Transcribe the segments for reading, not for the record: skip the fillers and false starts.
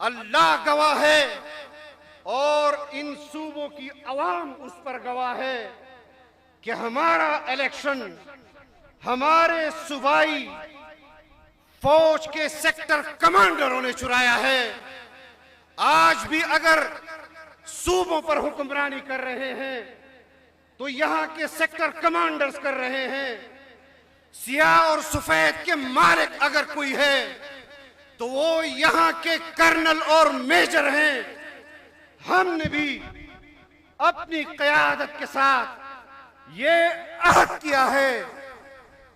अल्लाह गवाह है और इन सूबों की अवाम उस पर गवाह है कि हमारा इलेक्शन हमारे सूबाई फौज के सेक्टर कमांडरों ने चुराया है। आज भी अगर सूबों पर हुक्मरानी कर रहे हैं तो यहाँ के सेक्टर कमांडर्स कर रहे हैं। सियाह और सफेद के मालिक अगर कोई है तो वो यहाँ के कर्नल और मेजर हैं। हमने भी अपनी क़यादत के साथ ये अहद किया है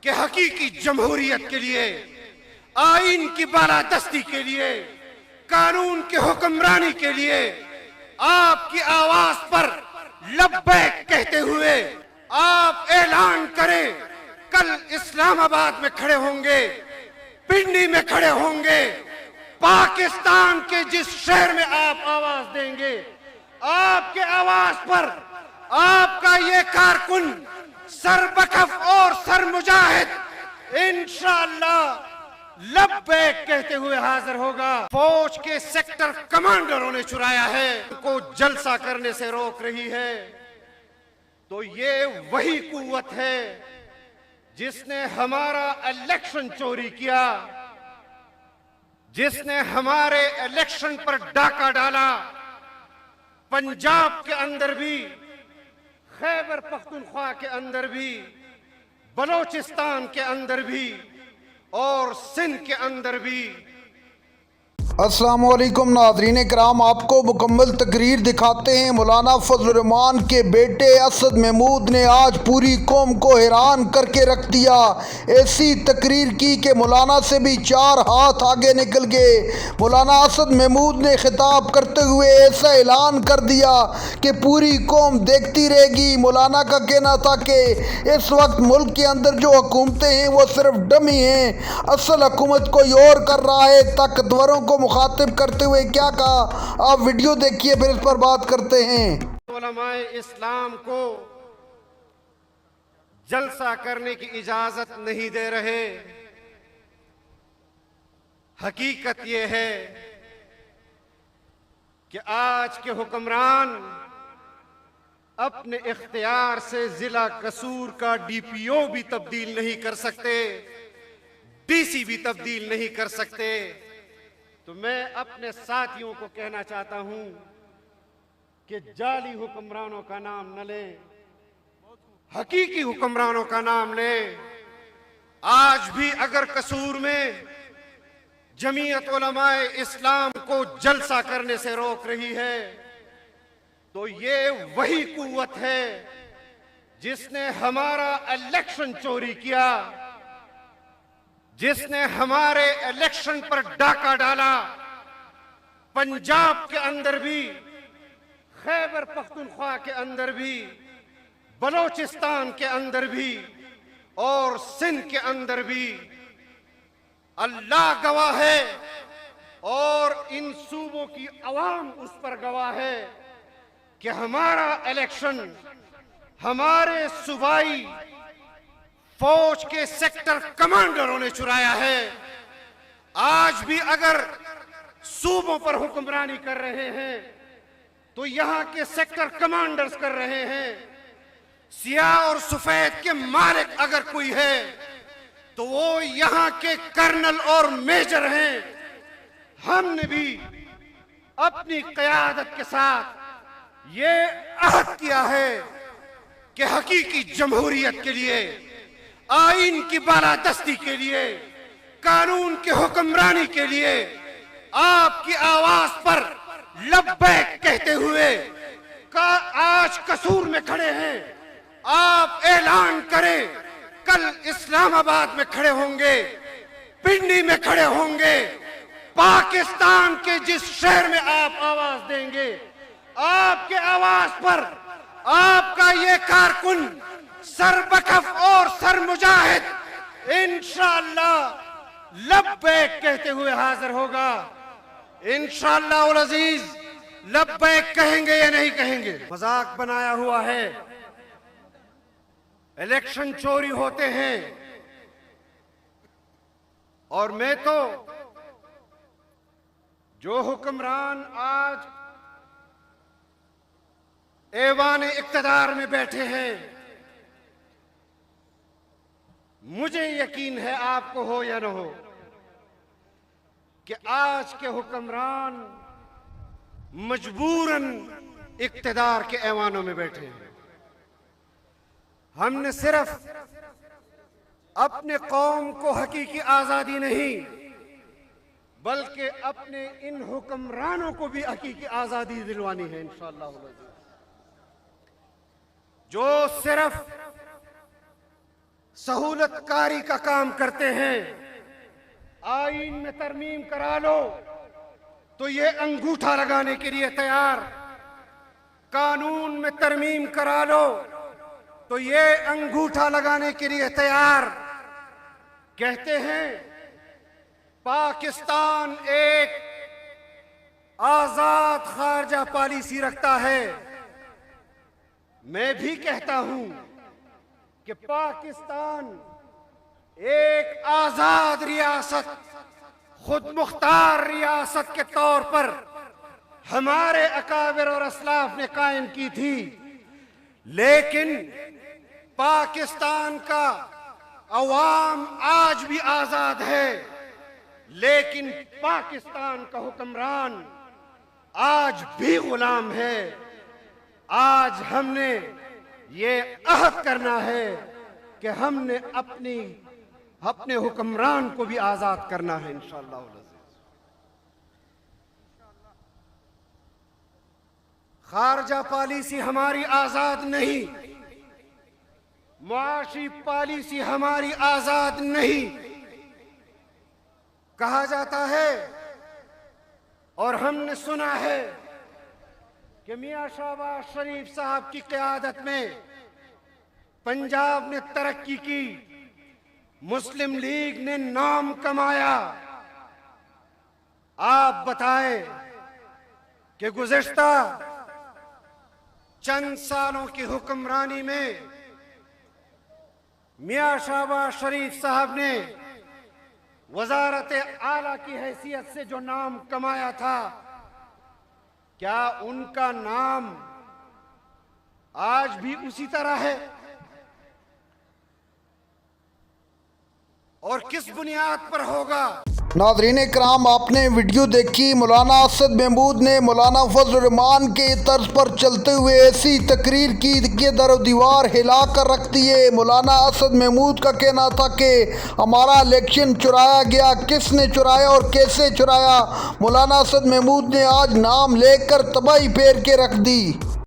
कि हकीकी जमहूरियत के लिए, आइन की बालादस्ती के लिए, कानून की हुक्मरानी के लिए आपकी आवाज पर लब्बैक कहते हुए आप ऐलान करें। कल इस्लामाबाद में खड़े होंगे, पिंडी में खड़े होंगे, पाकिस्तान के जिस शहर में आप आवाज देंगे, आपके आवाज पर आपका ये कारकुन सरबखफ और सरमुजाहिद इंशाअल्लाह लब्बैक कहते हुए हाजिर होगा। फौज के सेक्टर कमांडरों ने चुराया है, उनको जलसा करने से रोक रही है। तो ये वही कुव्वत है जिसने हमारा इलेक्शन चोरी किया, जिसने हमारे इलेक्शन पर डाका डाला। पंजाब के अंदर भी, खैबर पख्तूनख्वा के अंदर भी, बलोचिस्तान के अंदर भी और सिंध के अंदर भी। अस्सलामुअलैकुम नाज़रीन कराम, आपको मुकम्मल तकरीर दिखाते हैं। मौलाना फजल रहमान के बेटे असद महमूद ने आज पूरी कौम को हैरान करके रख दिया। ऐसी तकरीर की कि मौलाना से भी 4 हाथ आगे निकल गए। मौलाना असद महमूद ने खिताब करते हुए ऐसा ऐलान कर दिया कि पूरी कौम देखती रहेगी। मौलाना का कहना था कि इस वक्त मुल्क के अंदर जो हुकूमतें हैं वो सिर्फ डमी हैं, असल हुकूमत कोई और कर रहा है। ताकतवरों को मुखातिब करते हुए क्या कहा, आप वीडियो देखिए, फिर इस पर बात करते हैं। उलमाए इस्लाम को जलसा करने की इजाजत नहीं दे रहे। हकीकत यह है कि आज के हुक्मरान अपने इख्तियार से जिला कसूर का डीपीओ भी तब्दील नहीं कर सकते, डीसी भी तब्दील नहीं कर सकते। तो मैं अपने साथियों को कहना चाहता हूं कि जाली हुक्मरानों का नाम न लें, हकीकी हुक्मरानों का नाम लें। आज भी अगर कसूर में जमीयत उलमाए इस्लाम को जलसा करने से रोक रही है तो ये वही कुव्वत है जिसने हमारा इलेक्शन चोरी किया, जिसने हमारे इलेक्शन पर डाका डाला। पंजाब के अंदर भी, खैबर पख्तूनख्वा के अंदर भी, बलोचिस्तान के अंदर भी और सिंध के अंदर भी। अल्लाह गवाह है और इन सूबों की अवाम उस पर गवाह है कि हमारा इलेक्शन हमारे सूबाई फौज के सेक्टर कमांडरों ने चुराया है। आज भी अगर सूबों पर हुक्मरानी कर रहे हैं तो यहाँ के सेक्टर कमांडर्स कर रहे हैं। सियाह और सफेद के मालिक अगर कोई है तो वो यहाँ के कर्नल और मेजर हैं। हमने भी अपनी क़यादत के साथ ये अहद किया है कि हकीकी जमहूरियत के लिए, आइन की बालादस्ती के लिए, कानून की हुक्मरानी के लिए आपकी आवाज पर लब्बैक कहते हुए आज कसूर में खड़े हैं। आप ऐलान करें। कल इस्लामाबाद में खड़े होंगे, पिंडी में खड़े होंगे, पाकिस्तान के जिस शहर में आप आवाज देंगे, आपके आवाज पर आपका ये कारकुन सरबखफ और सरमुजाहिद इंशाअल्लाह लब्बैक कहते हुए हाजिर होगा। इंशाअल्लाह उल अजीज लब्बैक कहेंगे या नहीं कहेंगे? मजाक बनाया हुआ है। इलेक्शन चोरी होते हैं और मैं तो जो हुक्मरान आज ऐवान इक़्तिदार में बैठे हैं, मुझे यकीन है, आपको हो या न हो, कि आज के हुक्मरान मजबूरन इक़्तिदार के ऐवानों में बैठे हैं। हमने सिर्फ अपने कौम को हकीकी आज़ादी नहीं, बल्कि अपने इन हुक्मरानों को भी हकीकी आज़ादी दिलवानी है इंशाअल्लाह। जो सिर्फ सहूलतकारी का काम करते हैं, आईन में तरमीम करा लो तो ये अंगूठा लगाने के लिए तैयार, कानून में तरमीम करा लो तो ये अंगूठा लगाने के लिए तैयार। कहते हैं पाकिस्तान एक आजाद खारजा पॉलिसी रखता है। मैं भी कहता हूं कि पाकिस्तान एक आजाद रियासत, खुद मुख्तार रियासत के तौर पर हमारे अकाबिर और असलाफ ने कायम की थी, लेकिन पाकिस्तान का अवाम आज भी आजाद है, लेकिन पाकिस्तान का हुक्मरान आज भी गुलाम है। आज हमने ये अहद करना है कि हमने अपने हुक्मरान को भी आजाद करना है इंशाअल्लाह। खारजा पॉलिसी हमारी आजाद नहीं, मुआशी पॉलिसी हमारी आजाद नहीं। कहा जाता है और हमने सुना है कि मियां शहबाज शरीफ साहब की क़यादत में पंजाब ने तरक्की की, मुस्लिम लीग ने नाम कमाया। आप बताएं कि गुज़िश्ता चंद सालों की हुक्मरानी में मियां शहबाज शरीफ साहब ने वज़ारत आला की हैसियत से जो नाम कमाया था, क्या उनका नाम आज भी उसी तरह है? और किस बुनियाद पर होगा? नाज़रीन इकराम, आपने वीडियो देखी। मौलाना असद महमूद ने मौलाना फजल रहमान के तर्ज पर चलते हुए ऐसी तकरीर की कि दर दीवार हिला कर रख दिए। मौलाना असद महमूद का कहना था कि हमारा इलेक्शन चुराया गया। किसने चुराया और कैसे चुराया? मौलाना असद महमूद ने आज नाम लेकर तबाही फेर के रख दी।